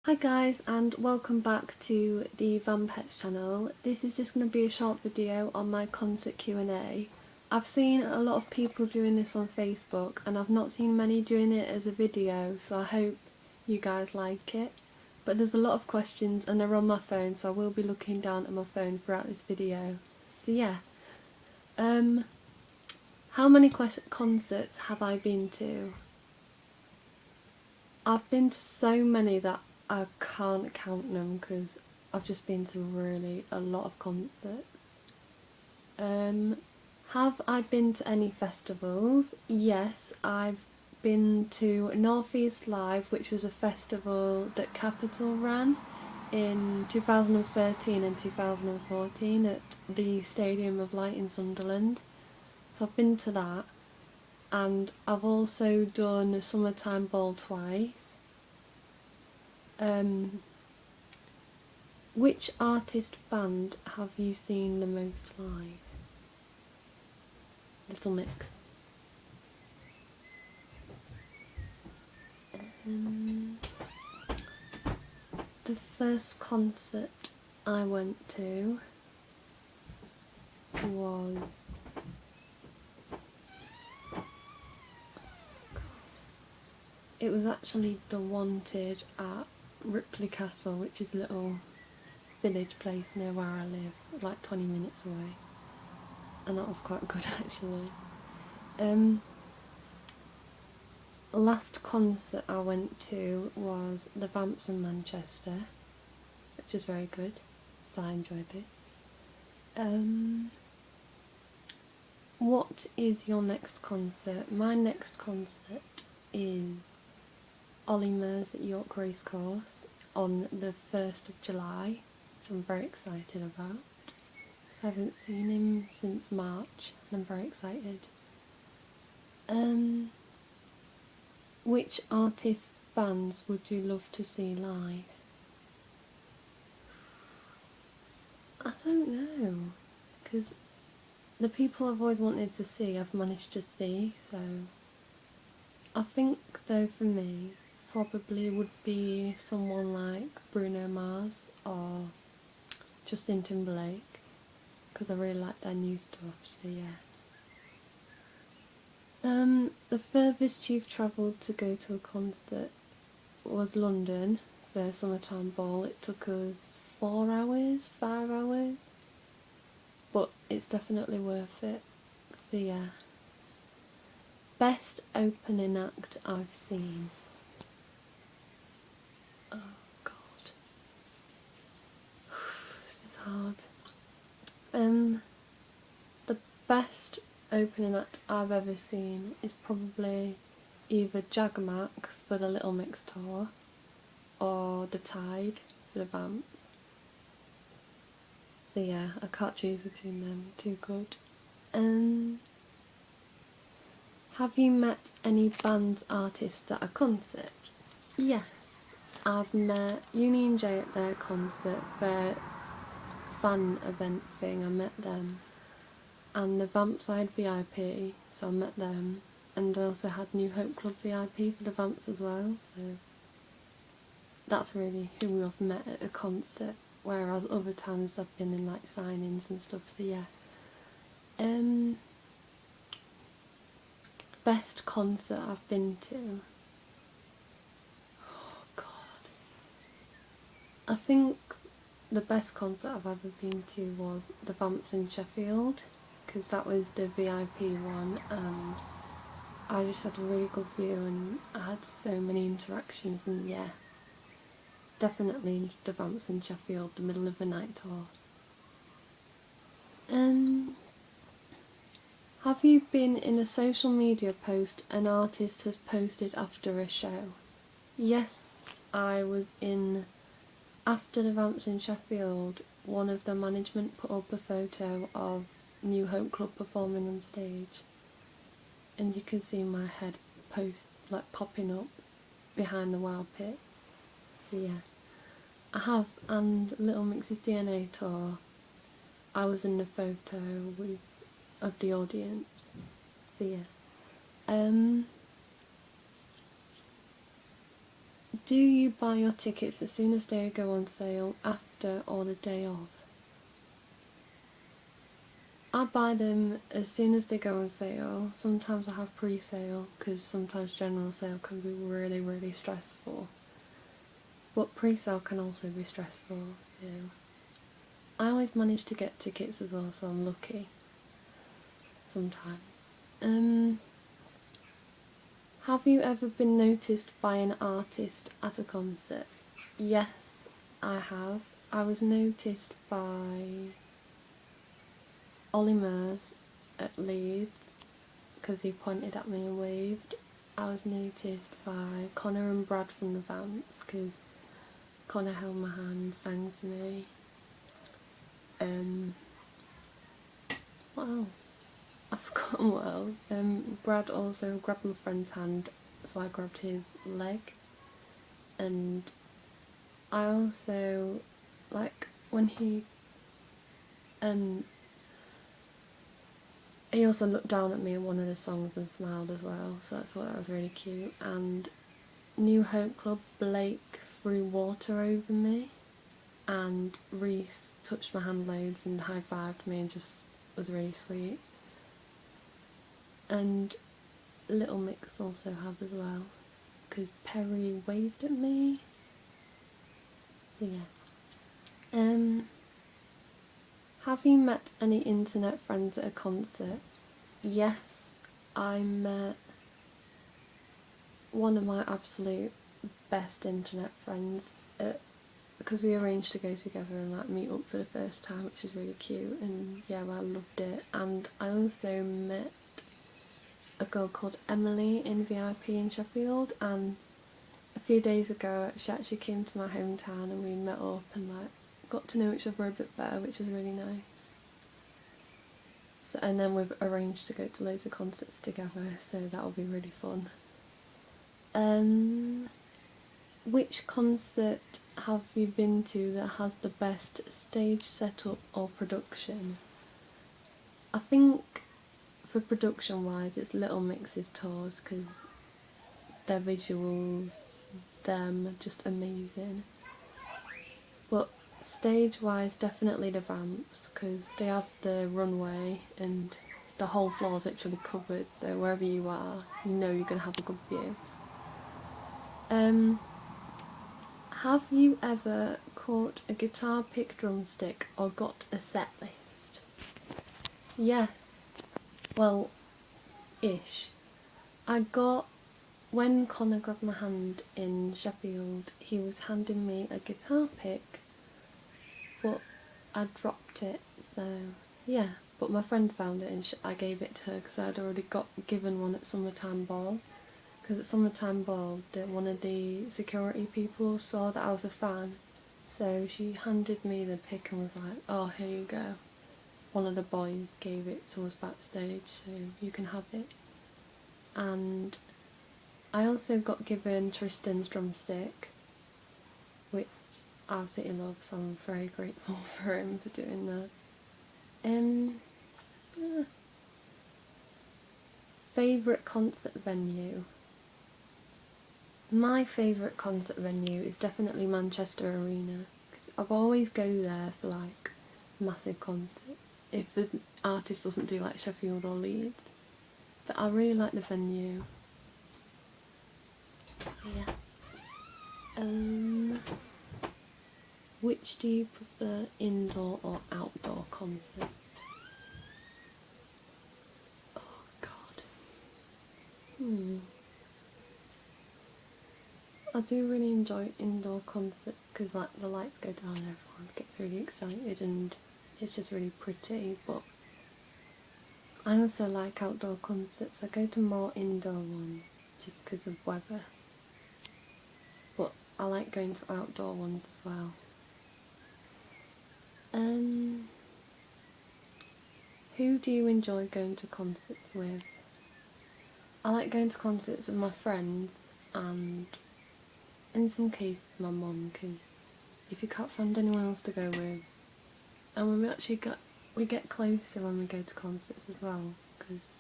Hi guys, and welcome back to the Vampets channel. This is just going to be a short video on my concert Q&A. I've seen a lot of people doing this on Facebook and I've not seen many doing it as a video, so I hope you guys like it. But there's a lot of questions and they're on my phone, so I will be looking down at my phone throughout this video. So yeah. How many concerts have I been to? I've been to so many that I can't count them because I've just been to really a lot of concerts. Have I been to any festivals? Yes, I've been to North East Live, which was a festival that Capital ran in 2013 and 2014 at the Stadium of Light in Sunderland. So I've been to that, and I've also done a Summertime Ball twice. Which artist band have you seen the most live? Little Mix. The first concert I went to was actually The Wanted at Ripley Castle, which is a little village place near where I live, like 20 minutes away, and that was quite good actually. Last concert I went to was the Vamps in Manchester, which is very good, so I enjoyed it. What is your next concert? My next concert is Ollie Murs at York Racecourse on the 1st of July, which I'm very excited about. So I haven't seen him since March and I'm very excited. Which artists' bands would you love to see live? I don't know, because the people I've always wanted to see I've managed to see, so I think though for me probably would be someone like Bruno Mars or Justin Timberlake, because I really like their new stuff, so yeah. The furthest you've travelled to go to a concert was London for Summertime Ball. It took us 4 hours, 5 hours, but it's definitely worth it, so yeah. Best opening act I've seen. Oh god. This is hard. The best opening act I've ever seen is probably either Jaggermack for the Little Mix tour or The Tide for the Vamps. So yeah, I can't choose between them, too good. Have you met any bands artists at a concert? Yes, I've met Uni and Jay at their concert, their fan event thing, I met them. And the Vampside VIP, so I met them. And I also had New Hope Club VIP for the Vamps as well, so that's really who I've met at a concert, whereas other times I've been in like signings and stuff, so yeah. Best concert I've been to? Oh god. I think the best concert I've ever been to was the Vamps in Sheffield, because that was the VIP one, and I just had a really good view and I had so many interactions, and yeah, definitely the Vamps in Sheffield, the middle of the night tour. Have you been in a social media post an artist has posted after a show? Yes, I was in, after the Vamps in Sheffield, one of the management put up a photo of New Hope Club performing on stage, and you can see my head popping up behind the Wild Pit, so yeah. I have, and Little Mix's DNA tour, I was in the photo of the audience, so yeah. Do you buy your tickets as soon as they go on sale, after, or the day of? I buy them as soon as they go on sale. Sometimes I have pre-sale, because sometimes general sale can be really, really stressful. But pre-sale can also be stressful, so I always manage to get tickets as well, so I'm lucky. Sometimes. Have you ever been noticed by an artist at a concert? Yes, I have. I was noticed by Ollie Murs at Leeds because he pointed at me and waved. I was noticed by Connor and Brad from the Vamps because Connor held my hand, sang to me. What else? I've forgotten what else. Brad also grabbed my friend's hand, so I grabbed his leg. And I also, like, when he also looked down at me in one of the songs and smiled as well, so I thought that was really cute. And New Hope Club, Blake threw water over me, and Reese touched my hand loads and high-fived me and just was really sweet. And Little Mix also have as well, because Perry waved at me. So yeah. Have you met any internet friends at a concert? Yes, I met one of my absolute best internet friends because we arranged to go together and like meet up for the first time, which is really cute, and yeah, well, I loved it. And I also met a girl called Emily in VIP in Sheffield, and a few days ago she actually came to my hometown and we met up and like got to know each other a bit better, which was really nice. So, and then we've arranged to go to loads of concerts together, so that'll be really fun. Which concert have you been to that has the best stage setup or production? I think for production wise it's Little Mix's tours because their visuals, them, are just amazing. But stage wise definitely the Vamps because they have the runway and the whole floor is literally covered, so wherever you are you know you're going to have a good view. Have you ever caught a guitar pick drumstick or got a set list? Yes. Well, ish. I got, when Connor grabbed my hand in Sheffield, he was handing me a guitar pick, but I dropped it, so yeah. But my friend found it and I gave it to her because I'd already got given one at Summertime Ball. Because at Summertime Ball, one of the security people saw that I was a fan, so she handed me the pick and was like, oh, here you go. One of the boys gave it to us backstage, so you can have it. And I also got given Tristan's drumstick, which I absolutely love, so I'm very grateful for him for doing that. Favourite concert venue? My favourite concert venue is definitely Manchester Arena, because I've always go there for like massive concerts, if the artist doesn't do like Sheffield or Leeds. But I really like the venue. So yeah. Which do you prefer, indoor or outdoor concerts? Oh god. I do really enjoy indoor concerts because like the lights go down and everyone gets really excited and it's just really pretty, but I also like outdoor concerts. I go to more indoor ones just because of weather, but I like going to outdoor ones as well. Who do you enjoy going to concerts with? I like going to concerts with my friends and in some cases my mum, because if you can't find anyone else to go with, and when we get closer when we go to concerts as well, because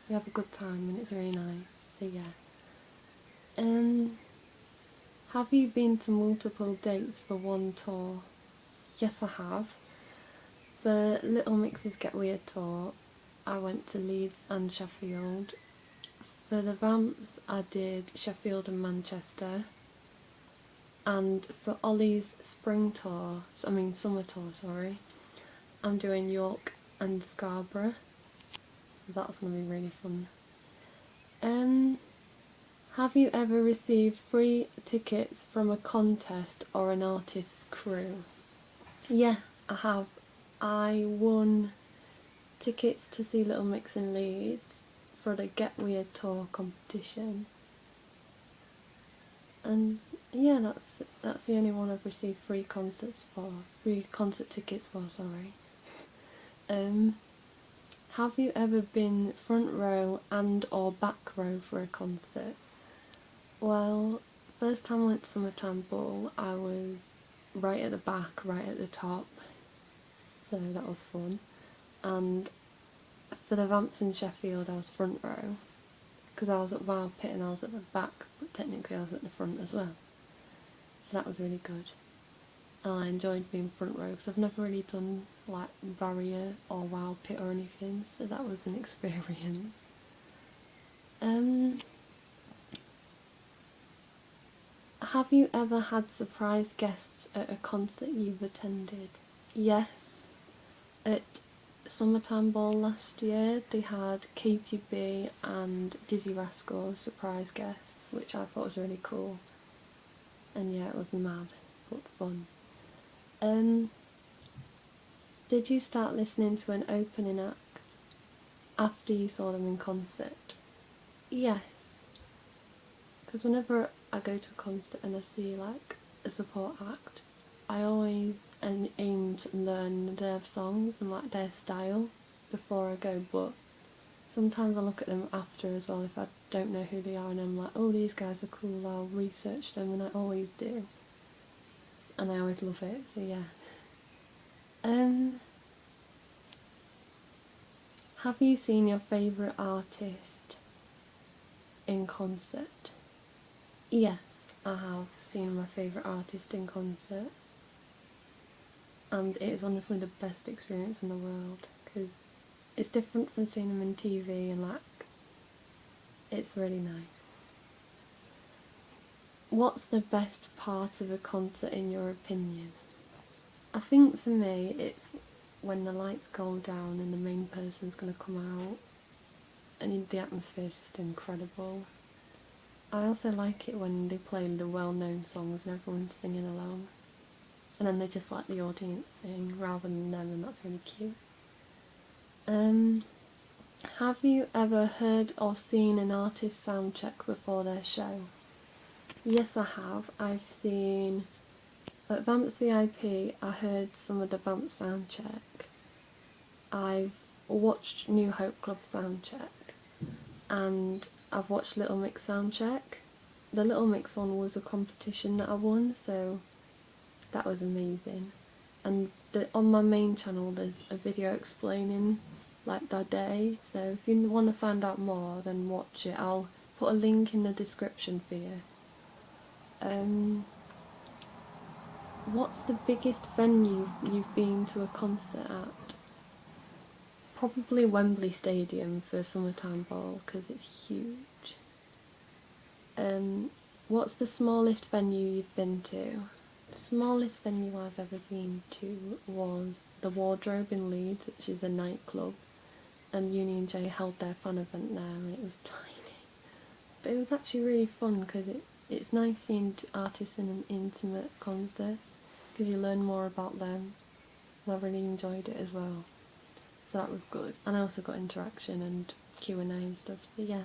we have a good time and it's really nice. So yeah. Have you been to multiple dates for one tour? Yes, I have. The Little Mixes Get Weird tour, I went to Leeds and Sheffield. For the Vamps, I did Sheffield and Manchester. And for Ollie's summer tour, sorry, I'm doing York and Scarborough. So that's going to be really fun. Have you ever received free tickets from a contest or an artist's crew? Yeah, I have. I won tickets to see Little Mix in Leeds for the Get Weird tour competition. And yeah, that's the only one I've received free concert tickets for, sorry. Have you ever been front row and or back row for a concert? Well, first time I went to Summertime Ball, I was right at the back, right at the top, so that was fun. And for the Vamps in Sheffield, I was front row, because I was at Wild Pit and I was at the back, but technically I was at the front as well. So that was really good. And I enjoyed being front row, because I've never really done like Barrier or Wild Pit or anything, so that was an experience. Have you ever had surprise guests at a concert you've attended? Yes. At Summertime Ball last year, they had Katie B and Dizzy Rascal as surprise guests, which I thought was really cool. And yeah, it was mad, but fun. Did you start listening to an opening act after you saw them in concert? Yes. Because whenever I go to a concert and I see like a support act, I always aim to learn their songs and like their style before I go, but sometimes I look at them after as well if I don't know who they are and I'm like, oh, these guys are cool, I'll research them, and I always do. And I always love it, so yeah. Have you seen your favourite artist in concert? Yes, I have seen my favourite artist in concert. And it is honestly the best experience in the world, because it's different from seeing them in TV and like, it's really nice. What's the best part of a concert in your opinion? I think for me it's when the lights go down and the main person's going to come out and the atmosphere is just incredible. I also like it when they play the well-known songs and everyone's singing along, and then they just let the audience sing rather than them, and that's really cute. Have you ever heard or seen an artist soundcheck before their show? Yes, I have. I've seen at Vamps VIP, I heard some of the Vamps soundcheck. I've watched New Hope Club soundcheck, and I've watched Little Mix soundcheck. The Little Mix one was a competition that I won, so that was amazing. And on my main channel there's a video explaining like their day, so if you want to find out more then watch it. I'll put a link in the description for you. What's the biggest venue you've been to a concert at? Probably Wembley Stadium for Summertime Ball, because it's huge. What's the smallest venue you've been to? The smallest venue I've ever been to was the Wardrobe in Leeds, which is a nightclub, and Union J held their fan event there, and it was tiny. But it was actually really fun, because it's nice seeing artists in an intimate concert, because you learn more about them, and I really enjoyed it as well. So that was good. And I also got interaction and Q&A and stuff, so yeah.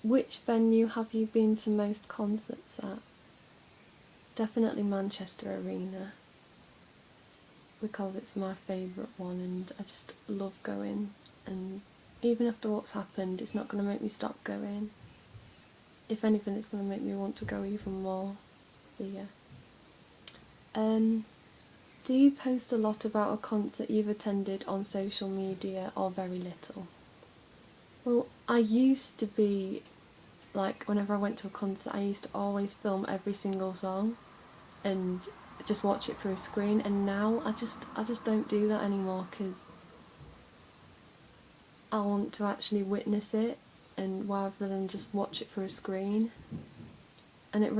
Which venue have you been to most concerts at? Definitely Manchester Arena, because it's my favourite one and I just love going, and even after what's happened it's not going to make me stop going. If anything, it's going to make me want to go even more, so yeah. Do you post a lot about a concert you've attended on social media or very little? Well, I used to be, like, whenever I went to a concert, I used to always film every single song and just watch it through a screen, and now I just don't do that anymore because I want to actually witness it, and rather than just watch it through a screen. And it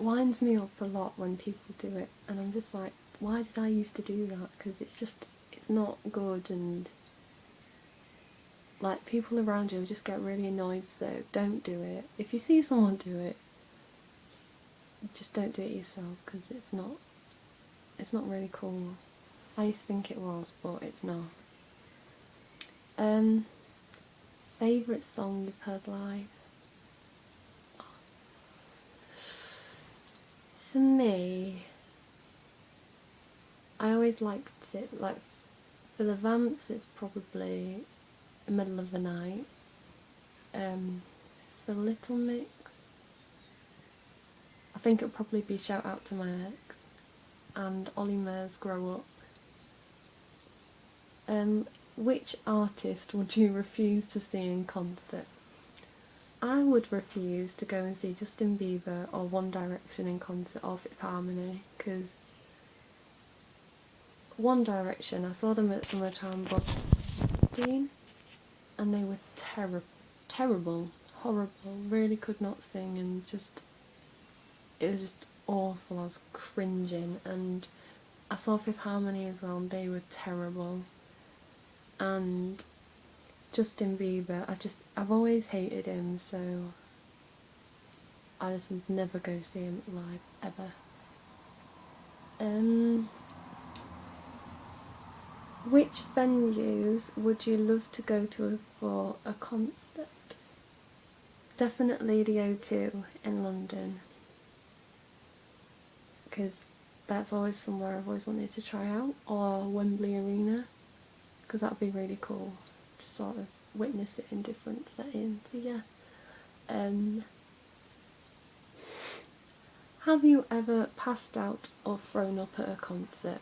winds me up a lot when people do it, and I'm just like, why did I used to do that? Because it's not good, and like people around you just get really annoyed, so don't do it. If you see someone do it, just don't do it yourself, because it's not really cool. I used to think it was, but it's not. Um, Favourite song you've heard live? For me, I always liked it, like, for the Vamps it's probably the Middle of the Night. For Little Mix, I think it'll probably be Shout Out to My Ex and Ollie Murs Grow Up. Which artist would you refuse to see in concert? I would refuse to go and see Justin Bieber or One Direction in concert or Fifth Harmony, because One Direction, I saw them at Summertime Broadcasting and they were terrible, horrible, really could not sing, and it was just awful. I was cringing. And I saw Fifth Harmony as well and they were terrible. And Justin Bieber, I've always hated him, so I just would never go see him live ever. Which venues would you love to go to for a concert? Definitely the O2 in London, because that's always somewhere I've always wanted to try out, or Wembley Arena, because that would be really cool to sort of witness it in different settings. So yeah. Have you ever passed out or thrown up at a concert?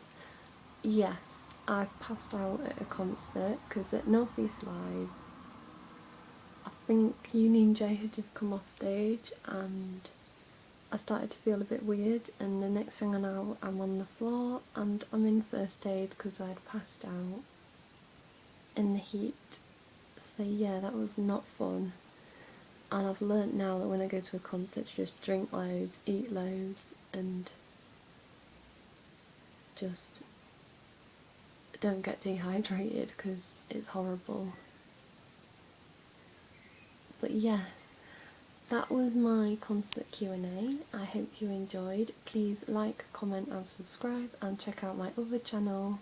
Yes, I've passed out at a concert, because at North East Live, I think Union J had just come off stage and I started to feel a bit weird, and the next thing I know I'm on the floor and I'm in first aid because I'd passed out in the heat. So yeah, that was not fun. And I've learnt now that when I go to a concert to just drink loads, eat loads, and just don't get dehydrated because it's horrible. But yeah, that was my concert Q&A. I hope you enjoyed. Please like, comment and subscribe, and check out my other channel,